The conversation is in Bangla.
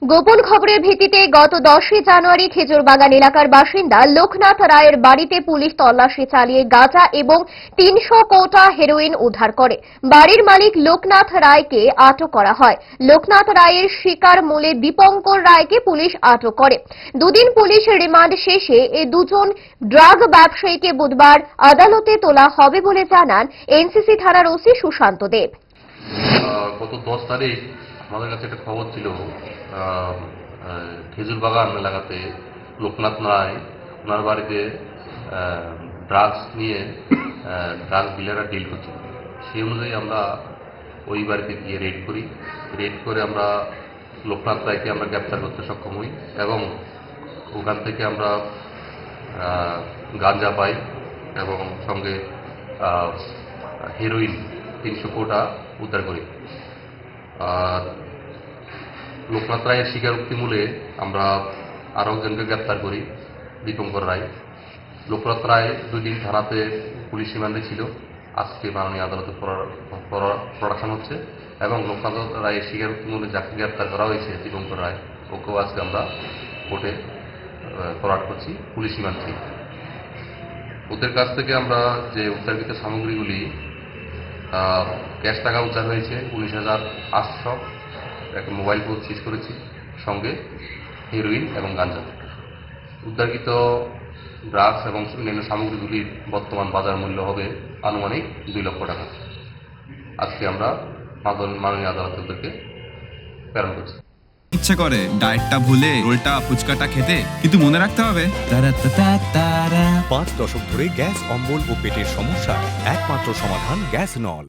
গোপন খবরের ভিত্তিতে গত 10 জানুয়ারি খেজুরবাগান এলাকার বাসিন্দা লোকনাথ রায়ের বাড়িতে পুলিশ তল্লাশি চালিয়ে গাঁজা এবং 300 কোটা হেরোইন উদ্ধার করে। বাড়ির মালিক লোকনাথ রায়কে আটক করা হয়। লোকনাথ রায়ের শিকার মূলে দীপঙ্কর রায়কে পুলিশ আটক করে। দুদিন পুলিশ রিমান্ড শেষে এই দুজন ড্রাগ ব্যবসায়ীকে বুধবার আদালতে তোলা হবে বলে জানান এনসিসি থানার ওসি সুশান্ত দেব। গত 10 তারিখ আমাদের কাছে একটা খবর ছিল, খেজুরবাগান এলাকাতে লোকনাথ রায় ওনার বাড়িতে ড্রাগস নিয়ে ড্রাগস ডিলাররা ডিল করছিল। সেই অনুযায়ী আমরা ওই বাড়িতে গিয়ে রেড করে আমরা লোকনাথ রায়কে আমরা গ্রেপ্তার করতে সক্ষম হই এবং ওখান থেকে আমরা গাঁজা পাই এবং সঙ্গে হেরোইন 300 কোটা উদ্ধার করি। আর লোকনাথ রায়ের স্বীকারোক্তি মূলে আমরা আরও একজনকে গ্রেপ্তার করি, দীপঙ্কর রায়। লোকনাথ রায় 2 দিন থানাতে পুলিশ রিমান্ডে ছিল। আজকে মাননীয় আদালতে প্রোডাকশন হচ্ছে এবং লোকনাথ রায়ের স্বীকারোক্তি মূলে যাকে গ্রেপ্তার করা হয়েছে দীপঙ্কর রায়, ওকেও আজকে আমরা কোর্টে ফরওয়ার্ড করছি পুলিশ রিমান্ড থেকে। ওদের কাছ থেকে আমরা যে উদ্ধারকৃত সামগ্রীগুলি, ক্যাশ টাকা উদ্ধার হয়েছে 19,800, একটা মোবাইল ফোন সিজ করেছি, সঙ্গে হেরোইন এবং গাঁজা। উদ্ধারকৃত ড্রাগস এবং অন্যান্য সামগ্রীগুলির বর্তমান বাজার মূল্য হবে আনুমানিক 2 লক্ষ টাকা। আজকে আমরা মাননীয় আদালতে ওদেরকে প্রেরণ করছি। ইচ্ছে করে ডায়েটটা ভুলে রোলটা ফুচকাটা খেতে, কিন্তু মনে রাখতে হবে 5 দশক ধরে গ্যাস, অম্বল ও পেটের সমস্যার একমাত্র সমাধান গ্যাস নল।